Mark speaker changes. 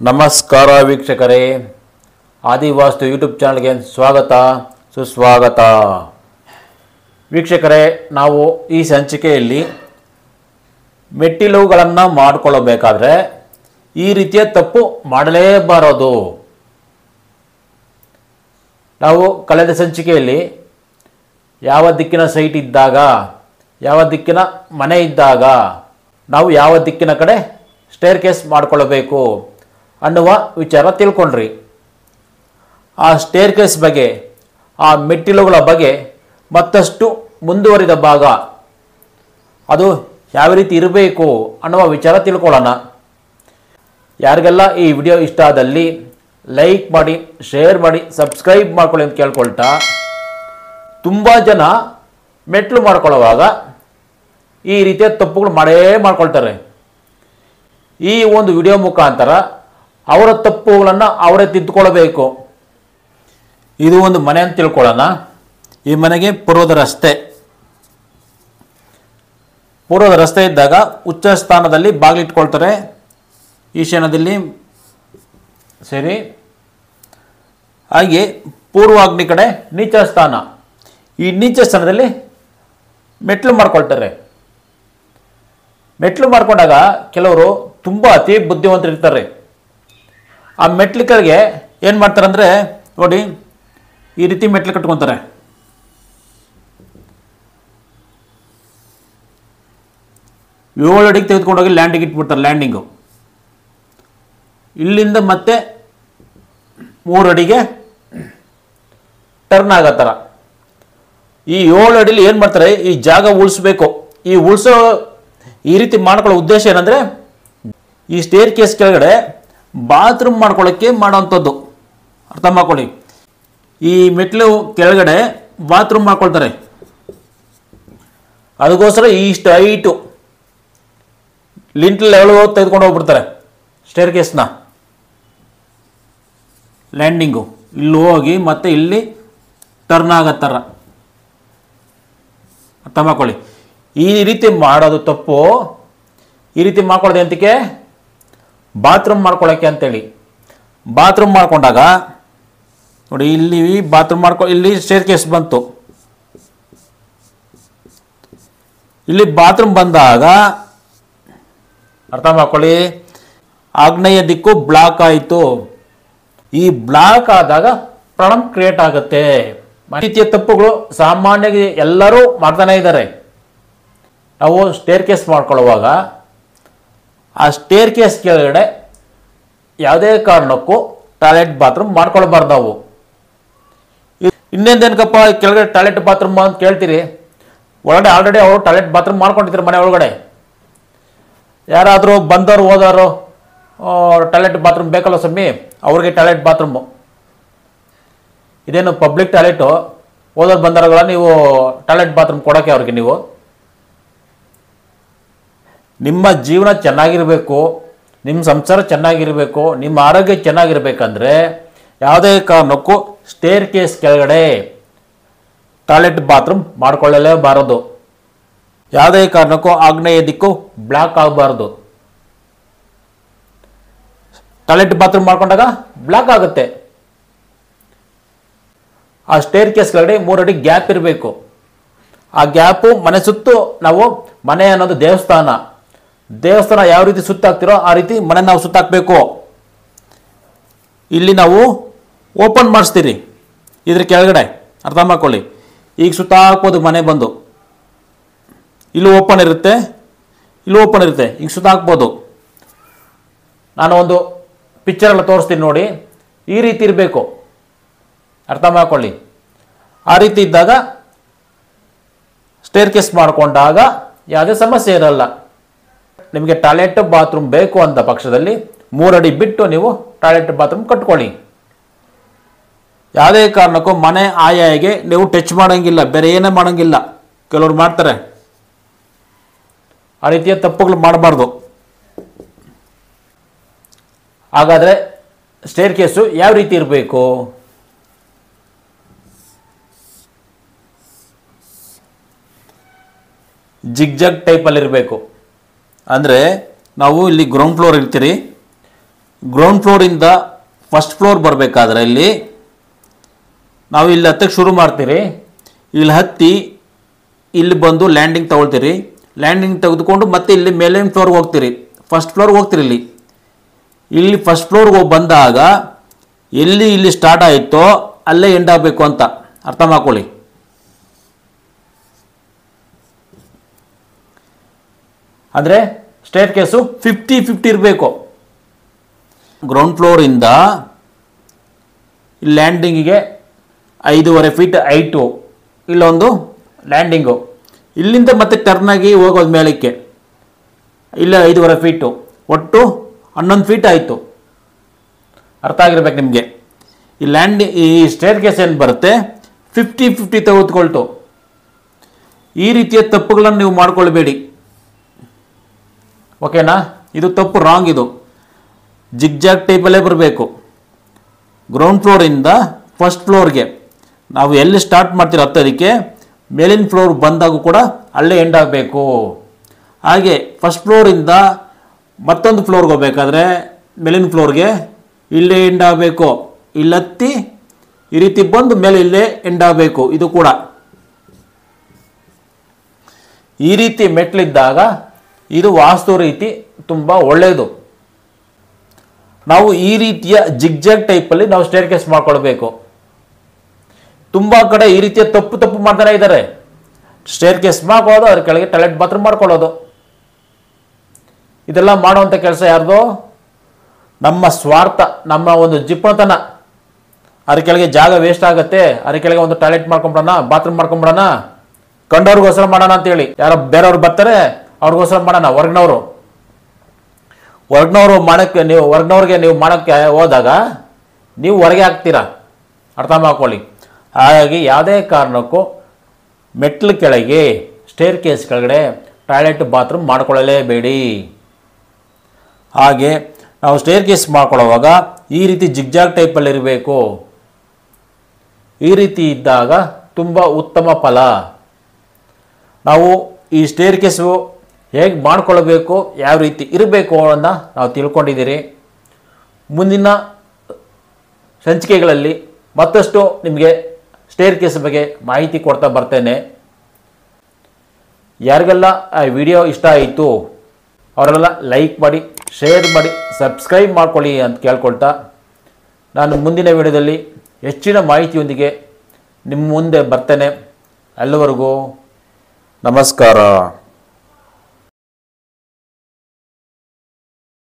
Speaker 1: ನಮಸ್ಕಾರ ವೀಕ್ಷಕರೇ, ಆದಿವಾಸ್ತು ಯೂಟ್ಯೂಬ್ ಚಾನಲ್ಗೆ ಸ್ವಾಗತ ಸುಸ್ವಾಗತ. ವೀಕ್ಷಕರೇ, ನಾವು ಈ ಸಂಚಿಕೆಯಲ್ಲಿ ಮೆಟ್ಟಿಲುಗಳನ್ನು ಮಾಡಿಕೊಳ್ಳಬೇಕಾದ್ರೆ ಈ ರೀತಿಯ ತಪ್ಪು ಮಾಡಲೇಬಾರದು. ನಾವು ಕಳೆದ ಸಂಚಿಕೆಯಲ್ಲಿ ಯಾವ ದಿಕ್ಕಿನ ಸೈಟ್ ಇದ್ದಾಗ, ಯಾವ ದಿಕ್ಕಿನ ಮನೆ ಇದ್ದಾಗ ನಾವು ಯಾವ ದಿಕ್ಕಿನ ಕಡೆ ಸ್ಟೇರ್ ಕೇಸ್ ಮಾಡಿಕೊಳ್ಳಬೇಕು ಅನ್ನುವ ವಿಚಾರ ತಿಳ್ಕೊಂಡ್ರಿ. ಆ ಸ್ಟೇರ್ ಕೇಸ್ ಬಗ್ಗೆ, ಆ ಮೆಟ್ಟಿಲುಗಳ ಬಗ್ಗೆ ಮತ್ತಷ್ಟು ಮುಂದುವರಿದ ಭಾಗ, ಅದು ಯಾವ ರೀತಿ ಇರಬೇಕು ಅನ್ನುವ ವಿಚಾರ ತಿಳ್ಕೊಳ್ಳೋಣ. ಯಾರಿಗೆಲ್ಲ ಈ ವಿಡಿಯೋ ಇಷ್ಟ ಆದಲ್ಲಿ ಲೈಕ್ ಮಾಡಿ, ಶೇರ್ ಮಾಡಿ, ಸಬ್ಸ್ಕ್ರೈಬ್ ಮಾಡ್ಕೊಳ್ಳಿ ಅಂತ ಕೇಳ್ಕೊಳ್ತಾ, ತುಂಬ ಜನ ಮೆಟ್ಲು ಮಾಡ್ಕೊಳ್ಳುವಾಗ ಈ ರೀತಿಯ ತಪ್ಪುಗಳು ಮಾಡ್ಕೊಳ್ತಾರೆ. ಈ ಒಂದು ವಿಡಿಯೋ ಮುಖಾಂತರ ಅವರ ತಪ್ಪುಗಳನ್ನು ಅವರೇ ತಿದ್ದುಕೊಳ್ಳಬೇಕು. ಇದು ಒಂದು ಮನೆ ಅಂತ ತಿಳ್ಕೊಳ್ಳೋಣ. ಈ ಮನೆಗೆ ಪೂರ್ವದ ರಸ್ತೆ ಇದ್ದಾಗ ಉಚ್ಚ ಸ್ಥಾನದಲ್ಲಿ ಬಾಗಿಲಿಟ್ಕೊಳ್ತಾರೆ. ಈಶಾನ್ಯದಲ್ಲಿ ಸರಿ, ಹಾಗೆ ಪೂರ್ವಾಗ್ನಿ ಕಡೆ ನೀಚ ಸ್ಥಾನ. ಈ ನೀಚ ಸ್ಥಾನದಲ್ಲಿ ಮೆಟ್ಲು ಮಾಡ್ಕೊಳ್ತಾರೆ. ಮೆಟ್ಲು ಮಾಡ್ಕೊಂಡಾಗ ಕೆಲವರು ತುಂಬ ಅತಿ ಬುದ್ಧಿವಂತರಿರ್ತಾರೆ. ಆ ಮೆಟ್ಲಿಗಳಿಗೆ ಏನು ಮಾಡ್ತಾರೆ ಅಂದರೆ, ನೋಡಿ ಈ ರೀತಿ ಮೆಟ್ಲು ಕಟ್ಕೊತಾರೆ. ಏಳು ಅಡಿಗೆ ತೆಗೆದುಕೊಂಡೋಗಿ ಲ್ಯಾಂಡಿಗೆ ಇಟ್ಬಿಡ್ತಾರೆ. ಲ್ಯಾಂಡಿಂಗು ಇಲ್ಲಿಂದ ಮತ್ತೆ 3 ಅಡಿಗೆ ಟರ್ನ್ ಆಗೋ ಥರ. ಈ 7 ಅಡಿಲಿ ಏನು ಮಾಡ್ತಾರೆ, ಈ ಜಾಗ ಉಳಿಸ್ಬೇಕು. ಈ ರೀತಿ ಮಾಡ್ಕೊಳ್ಳೋ ಉದ್ದೇಶ ಏನಂದರೆ, ಈ ಸ್ಟೇರ್ ಕೇಸ್ ಕೆಳಗಡೆ ಬಾತ್ರೂಮ್ ಮಾಡ್ಕೊಳ್ಳೋಕ್ಕೆ ಮಾಡೋವಂಥದ್ದು. ಅರ್ಥ ಮಾಡ್ಕೊಳ್ಳಿ. ಈ ಮೆಟ್ಲು ಕೆಳಗಡೆ ಬಾತ್ರೂಮ್ ಮಾಡ್ಕೊಳ್ತಾರೆ. ಅದಕ್ಕೋಸ್ಕರ ಇಷ್ಟು ಹೈಟು ಲಿಂಟಲ್ ಲೆವೆಲ್ ತೆಗೆದುಕೊಂಡು ಹೋಗ್ಬಿಡ್ತಾರೆ. ಸ್ಟೇರ್ ಕೇಸ್ನ ಲ್ಯಾಂಡಿಂಗು ಇಲ್ಲಿ ಹೋಗಿ ಮತ್ತೆ ಇಲ್ಲಿ ಟರ್ನ್ ಆಗೋ ಥರ. ಅರ್ಥ ಮಾಡ್ಕೊಳ್ಳಿ. ಈ ರೀತಿ ಮಾಡೋದು ತಪ್ಪು. ಈ ರೀತಿ ಮಾಡ್ಕೊಳ್ಳೋದು ಎಂತಕ್ಕೆ? ಬಾತ್ರೂಮ್ ಮಾಡ್ಕೊಳ್ಳೋಕ್ಕೆ ಅಂತೇಳಿ. ಬಾತ್ರೂಮ್ ಮಾಡ್ಕೊಂಡಾಗ ನೋಡಿ, ಇಲ್ಲಿ ಬಾತ್ರೂಮ್ ಇಲ್ಲಿ ಸ್ಟೇರ್ ಕೇಸ್ ಬಂತು. ಇಲ್ಲಿ ಬಾತ್ರೂಮ್ ಬಂದಾಗ ಅರ್ಥ ಮಾಡ್ಕೊಳ್ಳಿ, ಆಗ್ನೇಯ ದಿಕ್ಕು ಬ್ಲಾಕ್ ಆಯಿತು. ಈ ಬ್ಲಾಕ್ ಆದಾಗ ಪ್ರಾಬ್ಲಮ್ ಕ್ರಿಯೇಟ್ ಆಗುತ್ತೆ. ರೀತಿಯ ತಪ್ಪುಗಳು ಸಾಮಾನ್ಯವಾಗಿ ಎಲ್ಲರೂ ಮಾಡ್ತಾನೆ ಇದ್ದಾರೆ. ನಾವು ಸ್ಟೇರ್ ಕೇಸ್ ಮಾಡ್ಕೊಳ್ಳುವಾಗ ಆ ಸ್ಟೇರ್ ಕೇಸ್ ಕೆಳಗಡೆ ಯಾವುದೇ ಕಾರಣಕ್ಕೂ ಟಾಯ್ಲೆಟ್ ಬಾತ್ರೂಮ್ ಮಾಡ್ಕೊಳ್ಬಾರ್ದು. ನಾವು ಇನ್ನೇನಪ್ಪ ಕೆಳಗಡೆ ಟಾಯ್ಲೆಟ್ ಬಾತ್ರೂಮ್ ಅಂತ ಕೇಳ್ತೀರಿ. ಒಳಗಡೆ ಆಲ್ರೆಡಿ ಅವರು ಟಾಯ್ಲೆಟ್ ಬಾತ್ರೂಮ್ ಮಾಡ್ಕೊಂಡಿರ್ತಾರೆ. ಮನೆ ಒಳಗಡೆ ಯಾರಾದರೂ ಬಂದವರು ಹೋದವರು ಟಾಯ್ಲೆಟ್ ಬಾತ್ರೂಮ್ ಬೇಕಲ್ಲ ಸ್ವಾಮಿ, ಅವ್ರಿಗೆ ಟಾಯ್ಲೆಟ್ ಬಾತ್ರೂಮು. ಇದೇನು ಪಬ್ಲಿಕ್ ಟಾಯ್ಲೆಟು? ಹೋದವ್ರು ಬಂದವರುಗಳ ನೀವು ಟಾಯ್ಲೆಟ್ ಬಾತ್ರೂಮ್ ಕೊಡೋಕ್ಕೆ ಅವ್ರಿಗೆ? ನೀವು ನಿಮ್ಮ ಜೀವನ ಚೆನ್ನಾಗಿರಬೇಕು, ನಿಮ್ಮ ಸಂಸಾರ ಚೆನ್ನಾಗಿರಬೇಕು, ನಿಮ್ಮ ಆರೋಗ್ಯ ಚೆನ್ನಾಗಿರ್ಬೇಕಂದ್ರೆ ಯಾವುದೇ ಕಾರಣಕ್ಕೂ ಸ್ಟೇರ್ ಕೇಸ್ ಕೆಳಗಡೆ ಟಾಯ್ಲೆಟ್ ಬಾತ್ರೂಮ್ ಮಾಡ್ಕೊಳ್ಳಲೇಬಾರದು. ಯಾವುದೇ ಕಾರಣಕ್ಕೂ ಆಗ್ನೇಯ ದಿಕ್ಕು ಬ್ಲಾಕ್ ಆಗಬಾರ್ದು. ಟಾಯ್ಲೆಟ್ ಬಾತ್ರೂಮ್ ಮಾಡ್ಕೊಂಡಾಗ ಬ್ಲಾಕ್ ಆಗುತ್ತೆ. ಆ ಸ್ಟೇರ್ ಕೇಸ್ ಕೆಳಗಡೆ 3 ಅಡಿ ಗ್ಯಾಪ್ ಇರಬೇಕು. ಆ ಗ್ಯಾಪು ಮನೆ ಸುತ್ತು, ನಾವು ಮನೆ ಅನ್ನೋದು ದೇವಸ್ಥಾನ ಯಾವ ರೀತಿ ಸುತ್ತಾಕ್ತಿರೋ ಆ ರೀತಿ ಮನೆ ನಾವು ಸುತ್ತಾಕಬೇಕು. ಇಲ್ಲಿ ನಾವು ಓಪನ್ ಮಾಡಿಸ್ತೀರಿ ಇದ್ರ ಕೆಳಗಡೆ. ಅರ್ಥ ಮಾಡ್ಕೊಳ್ಳಿ. ಈಗ ಸುತ್ತಾಕ್ಬೋದು. ಮನೆ ಬಂದು ಇಲ್ಲೂ ಓಪನ್ ಇರುತ್ತೆ, ಇಲ್ಲೂ ಓಪನ್ ಇರುತ್ತೆ. ಈಗ ಸುತ್ತಾಕ್ಬೋದು. ನಾನು ಒಂದು ಪಿಕ್ಚರೆಲ್ಲ ತೋರಿಸ್ತೀನಿ ನೋಡಿ. ಈ ರೀತಿ ಇರಬೇಕು. ಅರ್ಥ ಮಾಡ್ಕೊಳ್ಳಿ. ಆ ರೀತಿ ಇದ್ದಾಗ ಸ್ಟೇರ್ ಕೇಸ್ ಮಾಡಿಕೊಂಡಾಗ ಯಾವುದೇ ಸಮಸ್ಯೆ ಇರಲ್ಲ. ನಿಮಗೆ ಟಾಯ್ಲೆಟ್ ಬಾತ್ರೂಮ್ ಬೇಕು ಅಂತ ಪಕ್ಷದಲ್ಲಿ 3 ಅಡಿ ಬಿಟ್ಟು ನೀವು ಟಾಯ್ಲೆಟ್ ಬಾತ್ರೂಮ್ ಕಟ್ಕೊಳ್ಳಿ. ಯಾವುದೇ ಕಾರಣಕ್ಕೂ ಮನೆ ಆಯಾಗೆ ನೀವು ಟಚ್ ಮಾಡೋಂಗಿಲ್ಲ, ಬೇರೆ ಏನೇ ಮಾಡೋಂಗಿಲ್ಲ. ಕೆಲವರು ಮಾಡ್ತಾರೆ. ಆ ರೀತಿಯ ತಪ್ಪುಗಳು ಮಾಡಬಾರ್ದು. ಹಾಗಾದರೆ ಸ್ಟೇರ್ ಕೇಸು ಯಾವ ರೀತಿ ಇರಬೇಕು? ಜಿಗ್ಜಾಗ್ ಟೈಪಲ್ಲಿ ಇರಬೇಕು. ಅಂದರೆ ನಾವು ಇಲ್ಲಿ ಗ್ರೌಂಡ್ ಫ್ಲೋರ್ ಇರ್ತೀರಿ, ಗ್ರೌಂಡ್ ಫ್ಲೋರಿಂದ ಫಸ್ಟ್ ಫ್ಲೋರ್ ಬರಬೇಕಾದ್ರೆ ಇಲ್ಲಿ ನಾವು ಇಲ್ಲಿ ಹತ್ತಕ್ಕೆ ಶುರು ಮಾಡ್ತೀರಿ. ಇಲ್ಲಿ ಹತ್ತಿ ಇಲ್ಲಿ ಬಂದು ಲ್ಯಾಂಡಿಂಗ್ ತಗೊಳ್ತೀರಿ. ಲ್ಯಾಂಡಿಂಗ್ ತೆಗೆದುಕೊಂಡು ಮತ್ತೆ ಇಲ್ಲಿ ಮೇಲಿನ ಫ್ಲೋರ್ಗೆ ಹೋಗ್ತೀರಿ, ಫಸ್ಟ್ ಫ್ಲೋರ್ಗೆ ಹೋಗ್ತೀರಿ. ಇಲ್ಲಿ ಫಸ್ಟ್ ಫ್ಲೋರ್ಗೆ ಹೋಗಿ ಬಂದಾಗ ಇಲ್ಲಿ ಸ್ಟಾರ್ಟ್ ಆಯಿತೋ ಅಲ್ಲೇ ಎಂಡ್ ಆಗಬೇಕು ಅಂತ ಅರ್ಥ ಮಾಡ್ಕೊಳ್ಳಿ. ಅಂದರೆ ಸ್ಟೇರ್ ಕೇಸು 50-50 ಇರಬೇಕು. ಗ್ರೌಂಡ್ ಫ್ಲೋರಿಂದ ಲ್ಯಾಂಡಿಂಗಿಗೆ 5.5 ಫೀಟ್ ಹೈಟು, ಇಲ್ಲೊಂದು ಲ್ಯಾಂಡಿಂಗು, ಇಲ್ಲಿಂದ ಮತ್ತೆ ಟರ್ನ್ ಆಗಿ ಹೋಗೋದು ಮೇಲಕ್ಕೆ, ಇಲ್ಲ 5.5 ಫೀಟು, ಒಟ್ಟು 11 ಫೀಟ್ ಆಯಿತು. ಅರ್ಥ ಆಗಿರ್ಬೇಕು ನಿಮಗೆ. ಈ ಸ್ಟೇರ್ ಕೇಸ್ ಏನು ಬರುತ್ತೆ 50-50 ತೆಗೆದುಕೊಳ್ತು. ಈ ರೀತಿಯ ತಪ್ಪುಗಳನ್ನು ನೀವು ಮಾಡ್ಕೊಳ್ಬೇಡಿ, ಓಕೆನಾ? ಇದು ತಪ್ಪು, ರಾಂಗ್. ಇದು ಜಿಗ್ಜಾಗ್ ಟೈಪಲ್ಲೇ ಬರಬೇಕು. ಗ್ರೌಂಡ್ ಫ್ಲೋರಿಂದ ಫಸ್ಟ್ ಫ್ಲೋರ್ಗೆ ನಾವು ಎಲ್ಲಿ ಸ್ಟಾರ್ಟ್ ಮಾಡ್ತೀರೋ ಹತ್ತೋದಕ್ಕೆ ಮೇಲಿನ ಫ್ಲೋರ್ ಬಂದಾಗೂ ಕೂಡ ಅಲ್ಲೇ ಎಂಡ್ ಆಗಬೇಕು. ಹಾಗೆ ಫಸ್ಟ್ ಫ್ಲೋರಿಂದ ಮತ್ತೊಂದು ಫ್ಲೋರ್ಗೆ ಹೋಗ್ಬೇಕಾದ್ರೆ ಮೇಲಿನ ಫ್ಲೋರ್ಗೆ ಇಲ್ಲೇ ಎಂಡ್ ಆಗಬೇಕು. ಇಲ್ಲತ್ತಿ ಈ ರೀತಿ ಬಂದು ಮೇಲೆ ಇಲ್ಲೇ ಎಂಡ್ ಆಗಬೇಕು. ಇದು ಕೂಡ ಈ ರೀತಿ ಮೆಟ್ಲಿದ್ದಾಗ ಇದು ವಾಸ್ತು ರೀತಿ ತುಂಬ ಒಳ್ಳೆಯದು. ನಾವು ಈ ರೀತಿಯ ಜಿಗ್ಜಾಗ್ ಟೈಪಲ್ಲಿ ನಾವು ಸ್ಟೇರ್ ಕೇಸ್ ಮಾಡ್ಕೊಳ್ಬೇಕು. ತುಂಬ ಕಡೆ ಈ ರೀತಿಯ ತಪ್ಪು ಮಾಡ್ತಾನೆ ಇದ್ದಾರೆ. ಸ್ಟೇರ್ ಕೇಸ್ ಮಾಡ್ಕೊಳ್ಳೋದು, ಅದ್ರ ಕೆಳಗೆ ಟಾಯ್ಲೆಟ್ ಬಾತ್ರೂಮ್ ಮಾಡ್ಕೊಳ್ಳೋದು, ಇದೆಲ್ಲ ಮಾಡುವಂಥ ಕೆಲಸ ಯಾರ್ದು? ನಮ್ಮ ಸ್ವಾರ್ಥ, ನಮ್ಮ ಒಂದು ಜಿಪ್ಪಣತನ. ಅದ್ರ ಕೆಳಗೆ ಜಾಗ ವೇಸ್ಟ್ ಆಗುತ್ತೆ, ಅದ್ರ ಕೆಳಗೆ ಒಂದು ಟಾಯ್ಲೆಟ್ ಮಾಡ್ಕೊಂಬಿಡೋಣ, ಬಾತ್ರೂಮ್ ಮಾಡ್ಕೊಂಬಿಡೋಣ, ಕಂಡವ್ರಿಗೋಸ್ಕರ ಮಾಡೋಣ ಅಂತೇಳಿ ಯಾರೋ ಬೇರೆಯವ್ರು ಬರ್ತಾರೆ, ಅವ್ರಿಗೋಸ್ಕರ ಮಾಡೋಣ. ಹೊರಗ್ನವ್ರು ಮಾಡೋಕ್ಕೆ ಹೊರಗ್ನವ್ರಿಗೆ ನೀವು ಮಾಡೋಕ್ಕೆ ಹೋದಾಗ ನೀವು ಹೊರಗೆ ಹಾಕ್ತೀರಾ, ಅರ್ಥ ಮಾಡ್ಕೊಳ್ಳಿ. ಹಾಗಾಗಿ ಯಾವುದೇ ಕಾರಣಕ್ಕೂ ಮೆಟ್ಲು ಕೆಳಗೆ ಸ್ಟೇರ್ ಕೇಸ್ ಕೆಳಗಡೆ ಟಾಯ್ಲೆಟ್ ಬಾತ್ರೂಮ್ ಮಾಡ್ಕೊಳ್ಳಲೇಬೇಡಿ. ಹಾಗೆ ನಾವು ಸ್ಟೇರ್ ಕೇಸ್ ಮಾಡ್ಕೊಳ್ಳೋವಾಗ ಈ ರೀತಿ ಜಿಗ್ಜಾಗ್ ಟೈಪಲ್ಲಿ ಇರಬೇಕು. ಈ ರೀತಿ ಇದ್ದಾಗ ತುಂಬ ಉತ್ತಮ ಫಲ. ನಾವು ಈ ಸ್ಟೇರ್ ಕೇಸು ಹೇಗೆ ಮಾಡ್ಕೊಳ್ಬೇಕು, ಯಾವ ರೀತಿ ಇರಬೇಕು ಅನ್ನೋದನ್ನ ನಾವು ತಿಳ್ಕೊಂಡಿದ್ದೀರಿ. ಮುಂದಿನ ಸಂಚಿಕೆಗಳಲ್ಲಿ ಮತ್ತಷ್ಟು ನಿಮಗೆ ಸ್ಟೇರ್ ಕೇಸ್ ಬಗ್ಗೆ ಮಾಹಿತಿ ಕೊಡ್ತಾ ಬರ್ತೇನೆ. ಯಾರಿಗೆಲ್ಲ ಆ ವಿಡಿಯೋ ಇಷ್ಟ ಆಯಿತು ಅವರೆಲ್ಲ ಲೈಕ್ ಮಾಡಿ, ಶೇರ್ ಮಾಡಿ, ಸಬ್ಸ್ಕ್ರೈಬ್ ಮಾಡ್ಕೊಳ್ಳಿ ಅಂತ ಕೇಳ್ಕೊಳ್ತಾ, ನಾನು ಮುಂದಿನ ವಿಡಿಯೋದಲ್ಲಿ ಹೆಚ್ಚಿನ ಮಾಹಿತಿಯೊಂದಿಗೆ ನಿಮ್ಮ ಮುಂದೆ ಬರ್ತೇನೆ. ಎಲ್ಲರಿಗೂ ನಮಸ್ಕಾರ.